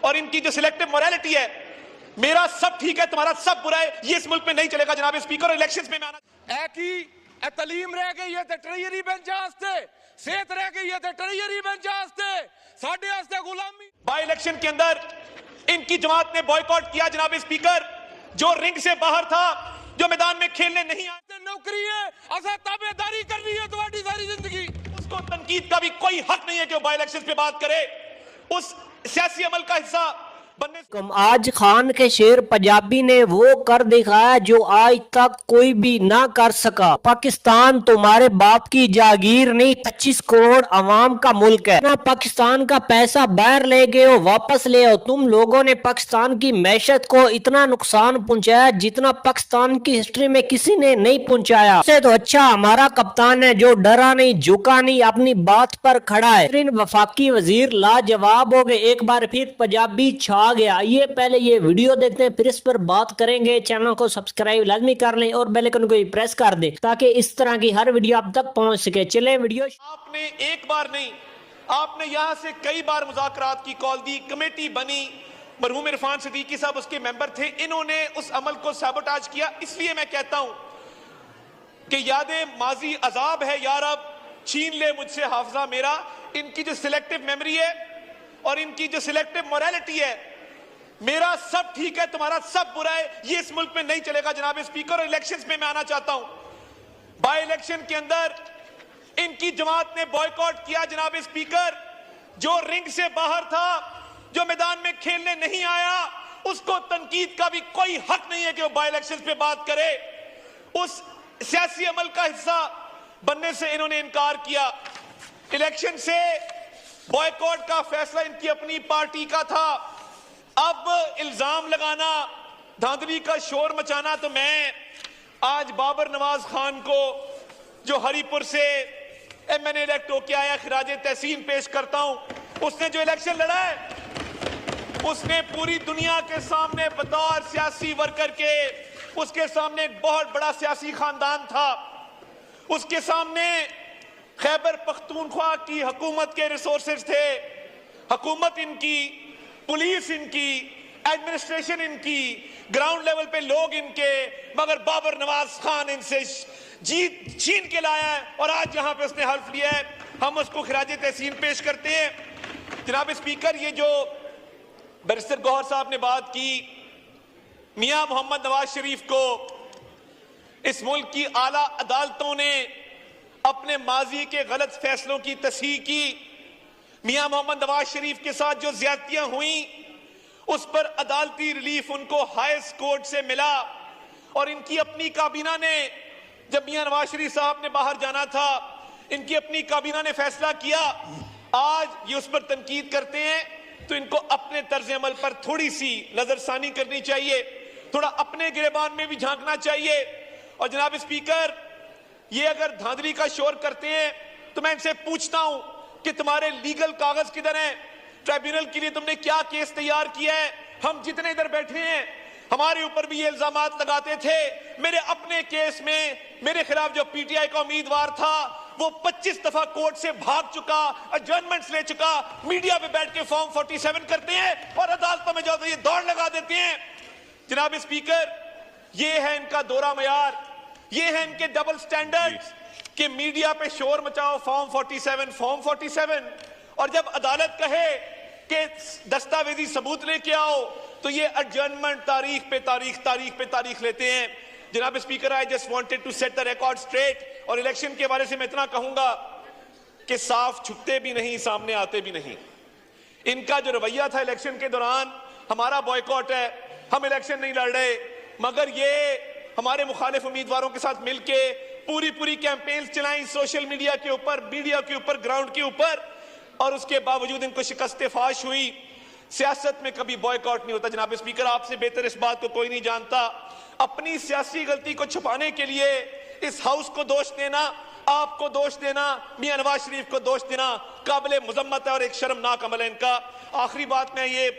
और इनकी जो सिलेक्टिव मोरालिटी है, मेरा सब ठीक है तुम्हारा सब बुरा है, ये इस मुल्क में नहीं चलेगा जनाब स्पीकर। और इलेक्शंस में आना तलीम रह गई है ट्रेजरी बेंच आस्ते, सेहत रह गई है ट्रेजरी बेंच आस्ते, साडे आस्ते गुलामी। बाई इलेक्शन के अंदर इनकी जमात ने बॉयकॉट किया जनाब स्पीकर, जो रिंग से बाहर था, जो मैदान में खेलने नहीं आए। नौकरी है, असा ताबेदारी करनी है तुम्हारी सारी जिंदगी। उसको तनकीद का भी कोई हक नहीं है कि वो बाई इलेक्शन पे बात करे, उस सियासी अमल का हिस्सा बनने। आज खान के शेर पंजाबी ने वो कर दिखाया जो आज तक कोई भी ना कर सका। पाकिस्तान तुम्हारे बाप की जागीर नहीं, 25 करोड़ अवाम का मुल्क है ना। पाकिस्तान का पैसा बाहर ले गए हो, वापस ले आओ। तुम लोगों ने पाकिस्तान की मैशत को इतना नुकसान पहुंचाया जितना पाकिस्तान की हिस्ट्री में किसी ने नहीं पहुंचाया। उससे तो अच्छा हमारा कप्तान है जो डरा नहीं, झुका नहीं, अपनी बात पर खड़ा है। वफाकी वजीर लाजवाब हो गए, एक बार फिर पंजाबी छा गया। ये पहले ये वीडियो देखते हैं, फिर इस पर बात करेंगे। चैनल को सब्सक्राइब लाजमी कर लें और बेल आइकन को प्रेस कर दें ताकि इस तरह की हर वीडियो आप तक पहुंच सके। चले वीडियो। आपने एक बार नहीं, आपने यहां से कई बार मुज़ाकरात की कॉल दी, कमेटी बनी, मरहूम इरफान सिद्दीकी साहब उसके मेंबर थे, इन्होंने उस अमल को सैबोटाज किया। इसलिए मैं कहता हूं कि यादें माजी अजाब है यार, अब छीन ले मुझसे हाफजा मेरा। इनकी जो सिलेक्टिव मेमोरी है और इनकी जो सिलेक्टिव मोरालिटी है, मेरा सब ठीक है तुम्हारा सब बुरा है, ये इस मुल्क में नहीं चलेगा जनाब स्पीकर। और इलेक्शंस में मैं आना चाहता हूं, बाई इलेक्शन के अंदर इनकी जमात ने बॉयकॉट किया जनाब स्पीकर, जो रिंग से बाहर था, जो मैदान में खेलने नहीं आया, उसको तनकीद का भी कोई हक नहीं है कि वो बाई इलेक्शंस पे बात करे। उस सियासी अमल का हिस्सा बनने से इन्होंने इनकार किया। इलेक्शन से बॉयकॉट का फैसला इनकी अपनी पार्टी का था। अब इल्जाम लगाना, धांधली का शोर मचाना, तो मैं आज बाबर नवाज खान को जो हरीपुर से एमएनए इलेक्ट होके आया, खिराजे तहसीन पेश करता हूं। उसने जो इलेक्शन लड़ा है, उसने पूरी दुनिया के सामने बतौर सियासी वर्कर के, उसके सामने एक बहुत बड़ा सियासी खानदान था, उसके सामने खैबर पख्तूनख्वा की हुकूमत के रिसोर्सेज थे, हुकूमत इनकी, पुलिस इनकी, एडमिनिस्ट्रेशन इनकी, ग्राउंड लेवल पे लोग इनके, मगर बाबर नवाज खान इनसे जीत छीन के लाया है और आज यहां पे उसने हल्फ लिया है। हम उसको खिराजे तहसीन पेश करते हैं। जनाब स्पीकर, ये जो बैरिस्टर गौहर साहब ने बात की, मियां मोहम्मद नवाज शरीफ को इस मुल्क की आला अदालतों ने अपने माजी के गलत फैसलों की तस्हीह की। मियां मोहम्मद नवाज शरीफ के साथ जो ज्यादतियां हुई, उस पर अदालती रिलीफ उनको हाईएस्ट कोर्ट से मिला और इनकी अपनी काबीना ने, जब मियां नवाज शरीफ साहब ने बाहर जाना था, इनकी अपनी काबीना ने फैसला किया। आज ये उस पर तनकीद करते हैं तो इनको अपने तर्ज अमल पर थोड़ी सी नजरसानी करनी चाहिए, थोड़ा अपने गिरेबान में भी झांकना चाहिए। और जनाब स्पीकर, ये अगर धांधली का शोर करते हैं तो मैं इनसे पूछता हूं कि तुम्हारे लीगल कागज किधर हैं? ट्राइब्यूनल के लिए तुमने क्या केस तैयार किया है? हम जितने इधर बैठे हैं, हमारे ऊपर भी ये इल्जामात लगाते थे। मेरे अपने केस में मेरे खिलाफ जो पीटीआई का उम्मीदवार था, वो 25 दफा कोर्ट से भाग चुका, एडजर्नमेंट्स ले चुका, मीडिया पे बैठ के फॉर्म 47 करते हैं और अदालतों में जाओ तो ये दौड़ लगा देते हैं। जनाब स्पीकर, ये है इनका दोहरा मयार, ये है इनके डबल स्टैंडर्ड्स कि मीडिया पे शोर मचाओ, फॉर्म 47, और जब अदालत कहे कि दस्तावेजी सबूत लेके आओ तो ये एडजर्नमेंट तारीख पे तारीख लेते हैं। जनाब speaker, I just wanted to set the record straight. और इलेक्शन के बारे से मैं इतना कहूंगा कि साफ छुपते भी नहीं, सामने आते भी नहीं। इनका जो रवैया था इलेक्शन के दौरान, हमारा बॉयकॉट है, हम इलेक्शन नहीं लड़ रहे, मगर ये हमारे मुखालिफ उम्मीदवारों के साथ मिलके पूरी कैंपेन्स चलाई सोशल मीडिया के ऊपर, मीडिया के ऊपर, ग्राउंड के ऊपर, और उसके बावजूद इनको शिकस्त फाश हुई। सियासत में कभी बॉयकॉट नहीं होता जनाब स्पीकर, आपसे बेहतर इस बात को कोई नहीं जानता। अपनी सियासी गलती को छुपाने के लिए इस हाउस को दोष देना, आपको दोष देना, मियां नवाज शरीफ को दोष देना काबिल मुजम्मत है और एक शर्मनाक अमल है इनका। आखिरी बात मैं ये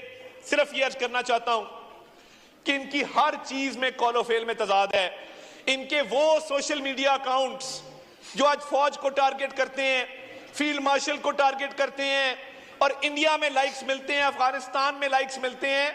सिर्फ ये अर्ज करना चाहता हूं कि इनकी हर चीज में कॉलो फेल में तजाद है। इनके वो सोशल मीडिया अकाउंट्स जो आज फौज को टारगेट करते हैं, फील्ड मार्शल को टारगेट करते हैं और इंडिया में लाइक्स मिलते हैं, अफगानिस्तान में लाइक्स मिलते हैं।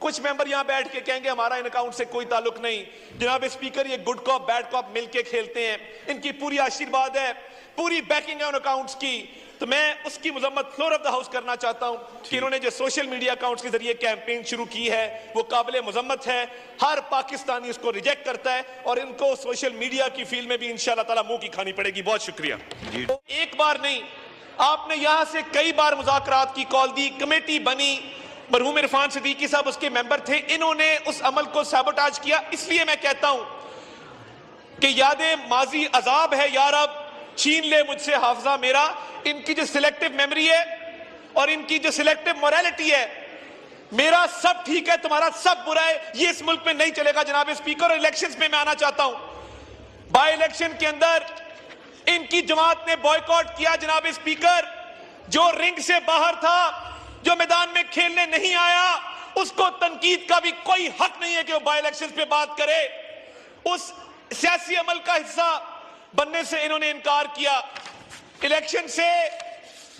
कुछ मेंबर यहां बैठ के कहेंगे हमारा इन अकाउंट से कोई ताल्लुक नहीं। जनाब स्पीकर, ये गुड कॉप बैड कॉप मिलके खेलते हैं, इनकी पूरी आशीर्वाद है, पूरी बैकिंग है उन अकाउंट्स की। तो मैं उसकी मजम्मत फ्लोर ऑफ द हाउस करना चाहता हूं कि इन्होंने जो सोशल मीडिया अकाउंट्स के जरिए कैंपेन शुरू की है वो काबिल मजम्मत है। हर पाकिस्तानी उसको रिजेक्ट करता है और इनको सोशल मीडिया की फील्ड में भी इंशाल्लाह ताला मुंह की खानी पड़ेगी। बहुत शुक्रिया। एक बार नहीं, आपने यहां से कई बार मुज़ाकरात की कॉल दी, कमेटी बनी, मरहूम इरफान सिद्दीकी साहब उसके मेंबर थे, इन्होंने उस अमल को सैबोटाज किया। इसलिए मैं कहता हूं कि यादें माजी अजाब है यार, अब छीन ले मुझसे हाफजा मेरा। इनकी जो सिलेक्टिव मेमोरी है और इनकी जो सिलेक्टिव मोरालिटी है, मेरा सब ठीक है तुम्हारा सब बुरा है, ये इस मुल्क में नहीं चलेगा जनाब स्पीकर। और इलेक्शंस में मैं आना चाहता हूं, बाय इलेक्शन के अंदर इनकी जमात ने बॉयकॉट किया जनाब स्पीकर। जो रिंग से बाहर था, जो मैदान में खेलने नहीं आया, उसको तनकीद का भी कोई हक नहीं है कि वो बाय इलेक्शंस पे बात करे। उस सियासी अमल का हिस्सा बनने से इन्होंने इनकार किया। इलेक्शन से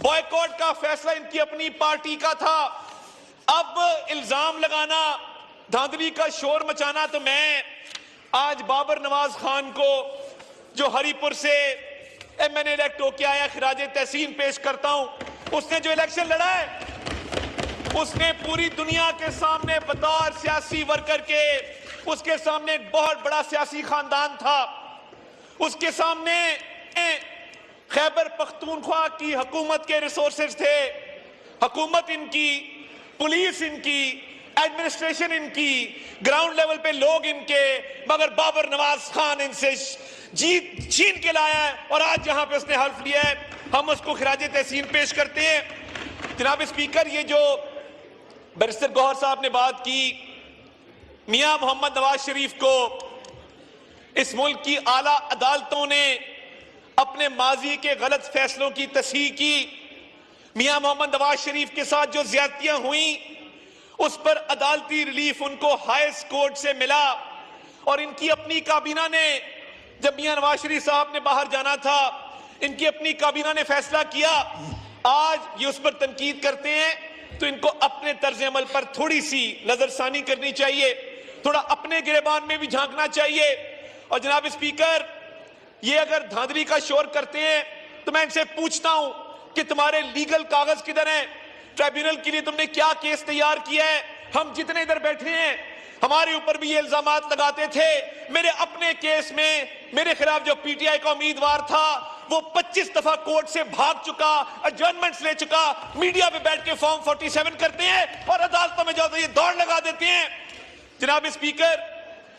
बॉयकॉट का फैसला इनकी अपनी पार्टी का था। अब इल्जाम लगाना, धांधली का शोर मचाना, तो मैं आज बाबर नवाज खान को जो हरीपुर से एमएनए इलेक्ट होकर आया खिराज तहसीन पेश करता हूं। उसने जो इलेक्शन लड़ा है, उसने पूरी दुनिया के सामने बतौर सियासी वर्कर के, उसके सामने एक बहुत बड़ा सियासी खानदान था, उसके सामने खैबर पख्तूनख्वा की हुकूमत के रिसोर्सेज थे, हुकूमत इनकी, पुलिस इनकी, एडमिनिस्ट्रेशन इनकी, ग्राउंड लेवल पे लोग इनके, मगर बाबर नवाज खान इनसे जीत छीन के लाया है और आज यहां पे उसने हल्फ लिया है। हम उसको खिराज तहसीन पेश करते हैं। जनाब स्पीकर, ये जो बैरिस्टर गौहर साहब ने बात की, मियां मोहम्मद नवाज शरीफ को इस मुल्क की आला अदालतों ने अपने माजी के गलत फैसलों की तस्हीह की। मियां मोहम्मद नवाज शरीफ के साथ जो ज्यादतियां हुई, उस पर अदालती रिलीफ उनको हाईएस्ट कोर्ट से मिला और इनकी अपनी काबीना ने, जब मियां नवाज शरीफ साहब ने बाहर जाना था, इनकी अपनी काबीना ने फैसला किया। आज ये उस पर तनकीद करते हैं तो इनको अपने तर्ज अमल पर थोड़ी सी नजरसानी करनी चाहिए, थोड़ा अपने गिरेबान में भी झांकना चाहिए। और जनाब स्पीकर, ये अगर धांधली का शोर करते हैं तो मैं इनसे पूछता हूं कि तुम्हारे लीगल कागज किधर हैं? ट्राइब्यूनल के लिए तुमने क्या केस तैयार किया है? हम जितने इधर बैठे हैं, हमारे ऊपर भी ये इल्जामात लगाते थे। मेरे अपने केस में मेरे खिलाफ जो पीटीआई का उम्मीदवार था, वो 25 दफा कोर्ट से भाग चुका, एडजर्नमेंट्स ले चुका, मीडिया पे बैठ के फॉर्म 47 करते हैं और अदालतों में जाओ तो ये दौड़ लगा देते हैं। जनाब स्पीकर,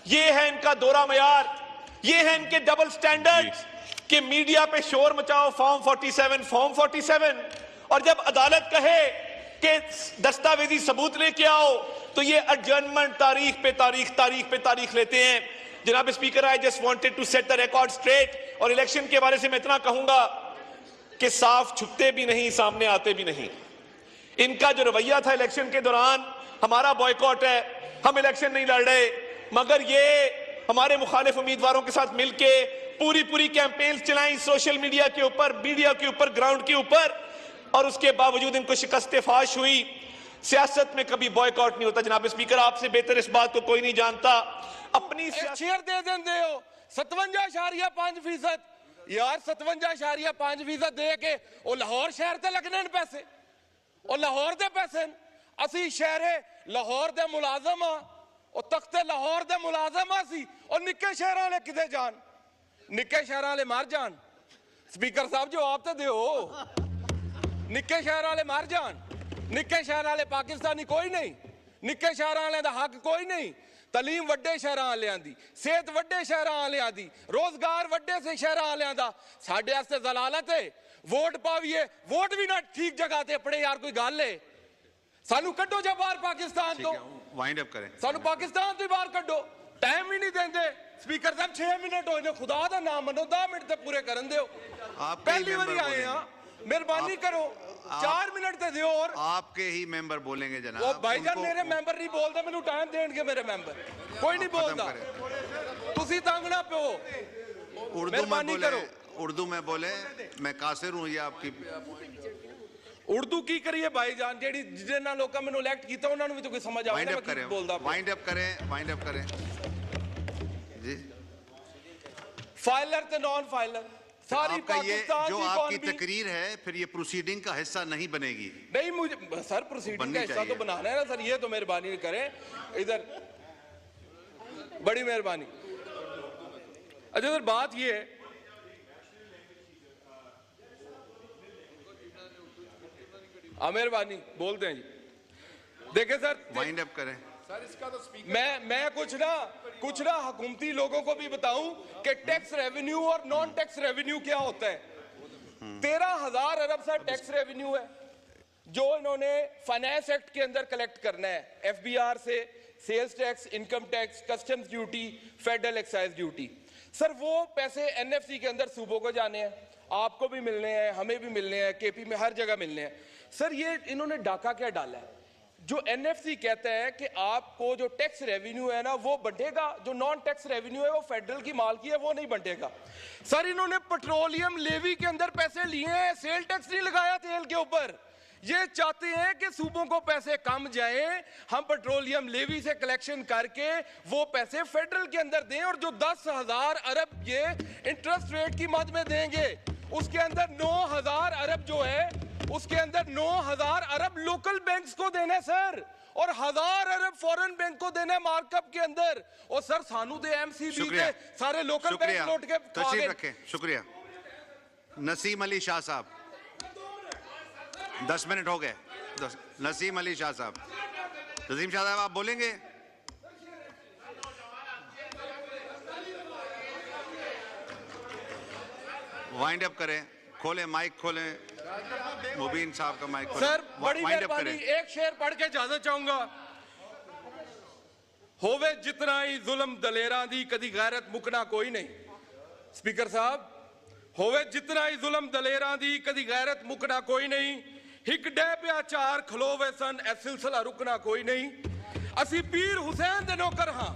ये है इनका दोहरा मयार, ये है इनके डबल स्टैंडर्ड कि मीडिया पे शोर मचाओ, फॉर्म 47 और जब अदालत कहे कि दस्तावेजी सबूत लेके आओ तो ये एडजर्नमेंट तारीख पे तारीख लेते हैं। जनाब speaker, I just wanted to set the record straight. और इलेक्शन के बारे से मैं इतना कहूंगा कि साफ छुपते भी नहीं, सामने आते भी नहीं। इनका जो रवैया था इलेक्शन के दौरान, हमारा बॉयकॉट है, हम इलेक्शन नहीं लड़ रहे, मगर ये हमारे मुखालिफ उम्मीदवारों के साथ मिलके पूरी कैंपेन चलाई सोशल मीडिया के ऊपर, मीडिया के ऊपर, ग्राउंड के ऊपर, और उसके बावजूद इनको शिकस्त फाश हुई। सियासत में कभी बॉयकॉट नहीं होता। जनाब स्पीकर, आपसे बेहतर इस बात को कोई नहीं जानता। अपनी शेयर दे देंगे हो 57.5%। यार 57.5% दे के वो लाहौर शहर ते लगने पैसे, वो लाहौर दे पैसे। असी शहरे लाहौर दे मुलाजम हाँ, और तख्ते लाहौर दे मुलाजम सी, और निक्के शहर वाले किते जान? निक्के शहर वाले मार जान। स्पीकर साहब जवाब तो दो, निक्के शहर वाले मार जान। निक्के शहर वाले पाकिस्तानी कोई नहीं, निक्के शहर वाले दा हक कोई नहीं। तलीम वड्डे शहर वालियां दी, सेहत वड्डे शहर वालियां दी, रोजगार वड्डे से शहर वालियां दा। साडे वास्ते जलालत है वोट पाविए, वोट भी ना ठीक जगह ते अपने। यार कोई गल है? सानू कड्डो जा बाहर पाकिस्तान तो, वाइंड अप करें, सानू पाकिस्तान तो बाहर कड्डो। टाइम ही नहीं देंगे स्पीकर साहब, 6 मिनट हो गए, खुदा दा नाम मनो 10 मिनट तक पूरे करन दियो। पहली बार आए हैं, मेहरबानी करो 4 मिनट ते दियो। और आपके ही मेंबर बोलेंगे जनाब। वो भाईजान मेरे मेंबर नहीं बोलते, मैनू टाइम देंगे मेरे मेंबर, कोई नहीं बोलता। तुसी तंग ना पे उर्दू में बोले, उर्दू में बोले। मैं कासिर हूँ, ये आपकी ਉਰਦੂ ਕੀ ਕਰੀਏ ਭਾਈਜਾਨ, ਜਿਹੜੀ ਜਿਹਨਾਂ ਲੋਕਾਂ ਮੈਨੂੰ ਇਲੈਕਟ ਕੀਤਾ ਉਹਨਾਂ ਨੂੰ ਵੀ ਤਾਂ ਕੋਈ ਸਮਝ ਆਵੇ वाइंड ਨਾ अप ਮੈਂ करें, ਕੀ ਬੋਲਦਾ ਪਿਆ। वाइंड अप करें जी। फाइलर ते नॉन फाइलर सारी आपका ये पाकिस्तान जो की आपकी इकॉनमी तकरीर है फिर ये प्रोसीडिंग का हिस्सा नहीं बनेगी। नहीं, मुझे सर प्रोसीडिंग बननी का हिस्सा चाहिए। तो बनाना है ना सर, ये तो मेहरबानी करें इधर, बड़ी मेहरबानी। अच्छा सर बात ये है, मेहरबानी बोलते हैं जी। देखे सर, वाइंड अप करें। मैं कुछ ना हुकूमती लोगों को भी बताऊं कि टैक्स रेवेन्यू और नॉन टैक्स रेवेन्यू क्या होता है। 13,000 अरब सा टैक्स रेवेन्यू है जो इन्होंने फाइनेंस एक्ट के अंदर कलेक्ट करना है, एफबीआर से, sales tax, income tax, customs duty, federal excise duty. Sir वो पैसे एनएफसी के अंदर सूबों को जाने हैं, आपको भी मिलने हैं, हमें भी मिलने हैं, केपी में हर जगह मिलने हैं। सर ये इन्होंने डाका क्या डाला है, जो एनएफसी कहता है कि आपको जो टैक्स रेवेन्यू है ना वो बंटेगा, जो नॉन टैक्स रेवेन्यू है वो फेडरल की माल की है, वो नहीं बंटेगा। सर इन्होंने पेट्रोलियम लेवी के अंदर पैसे लिए हैं, सेल टैक्स नहीं लगाया तेल के ऊपर। ये चाहते हैं कि सूबों को पैसे कम जाए, हम पेट्रोलियम लेवी से कलेक्शन करके वो पैसे फेडरल के अंदर दें, और जो 10,000 अरब ये इंटरेस्ट रेट की मद में देंगे उसके अंदर 9,000 अरब जो है उसके अंदर 9,000 अरब लोकल बैंक्स को देना है सर, और 1,000 अरब फॉरेन बैंक को देना है मार्कअप के अंदर। और सर सानू दे एमसीबी के सारे लोकल बैंक लौट के तशरीफ रखें, शुक्रिया। नसीम अली शाह साहब, 10 मिनट हो गए। नसीम अली शाह साहब, नसीम शाह साहब आप बोलेंगे? वाइंड अप करें, खोलें माइक, खोलें मुबीन साहब का माइक खोलें। सर बड़ी वाइंड अप मेहरबानी, करें। एक शेर पढ़ के इजाजत चाहूंगा। होवे जितना ही जुल्म दलेरां दी कदी गैरत मुकना कोई नहीं। स्पीकर साहब, होवे जितना ही जुल्म दलेरां दी कदी गैरत मुकना कोई नहीं। हिक डे पे चार खलोवे सन ए सिलसिला रुकना कोई नहीं। असी पीर हुसैन दे नौकर हां,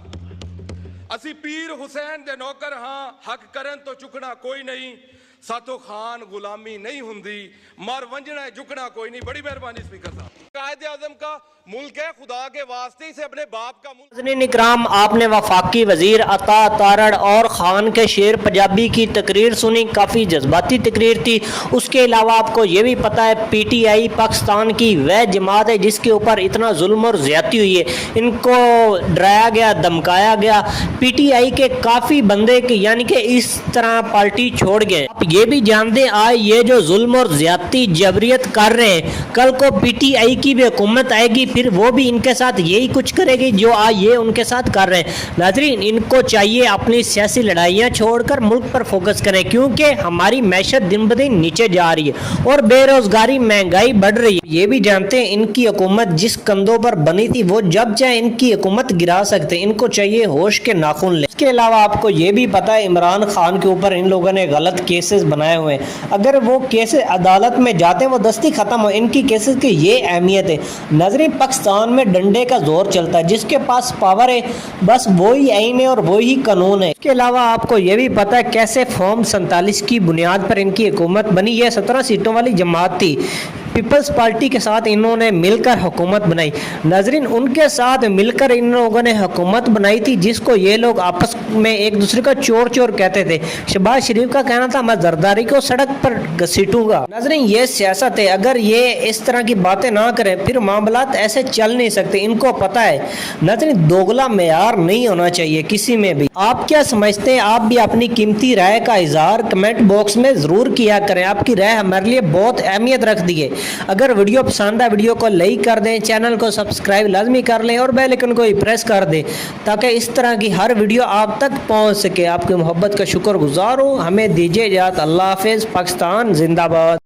असी पीर हुसैन दे नौकर हां, हक करन तो चुकना कोई नहीं। सातो खान गुलामी नहीं हुंदी, मर वंजना है झुकना कोई नहीं। बड़ी मेहरबानी स्पीकर साहब। कायदे आजम का मुल्क है, खुदा के वास्ते इसे अपने बाप का मुल्क। नाज़रीन इकराम, आपने वफाकी वजीर अता तारड़ और खान के शेर पंजाबी की तकरीर सुनी, काफ़ी जज्बाती तकरीर थी। उसके अलावा आपको ये भी पता है PTI पाकिस्तान की वह जमात है जिसके ऊपर इतना जुल्म और ज़्यादती हुई है, इनको डराया गया, धमकाया गया। PTI के काफ़ी बंदे के यानी कि इस तरह पार्टी छोड़ गए। आप ये भी जानते हैं आज ये जो जुल्म और ज़्यादती जबरियत कर रहे हैं, कल को PTI की भी हुकूमत आएगी, फिर वो भी इनके साथ यही कुछ करेगी जो आज ये उनके साथ कर रहे हैं। नाज़रीन इनको चाहिए अपनी सियासी लड़ाइयाँ छोड़कर मुल्क पर फोकस करें, क्योंकि हमारी मैशत दिन ब दिन नीचे जा रही है और बेरोजगारी महंगाई बढ़ रही है। ये भी जानते हैं इनकी हुकूमत जिस कंधों पर बनी थी वो जब चाहे इनकी हुकूमत गिरा सकते, इनको चाहिए होश के नाखून ले। इसके अलावा आपको ये भी पता है इमरान खान के ऊपर इन लोगों ने गलत केसेस बनाए हुए हैं, अगर वो केसेस अदालत में जाते हैं वो दस्ती खत्म हो। इनकी केसेस की ये अहमियत है। नाज़रीन पाकिस्तान में डंडे का जोर चलता है, जिसके पास पावर है बस वही आईन है और वही कानून है। इसके अलावा आपको ये भी पता है कैसे फॉर्म 47 की बुनियाद पर इनकी हुकूमत बनी। यह 17 सीटों वाली जमात थी, पीपल्स पार्टी के साथ इन्होंने मिलकर हुकूमत बनाई। नाज़रीन उनके साथ मिलकर इन लोगों ने हुकूमत बनाई थी जिसको ये लोग आपस में एक दूसरे का चोर चोर कहते थे। शहबाज शरीफ का कहना था मैं जरदारी को सड़क पर घसीटूंगा। नाज़रीन ये सियासत है, अगर ये इस तरह की बातें ना करें फिर मामलात ऐसे चल नहीं सकते, इनको पता है। नाज़रीन दोगला मेयार नहीं होना चाहिए किसी में भी। आप क्या समझते हैं? आप भी अपनी कीमती राय का इजहार कमेंट बॉक्स में ज़रूर किया करें। आपकी राय हमारे लिए बहुत अहमियत रखती है। अगर वीडियो पसंद है वीडियो को लाइक कर दें, चैनल को सब्सक्राइब लाजमी कर लें और बेल आइकन को ही प्रेस कर दें ताकि इस तरह की हर वीडियो आप तक पहुंच सके। आपकी मोहब्बत का शुक्रगुजार हूँ। हमें दीजिए इजाज़त। अल्लाह हाफिज़। पाकिस्तान जिंदाबाद।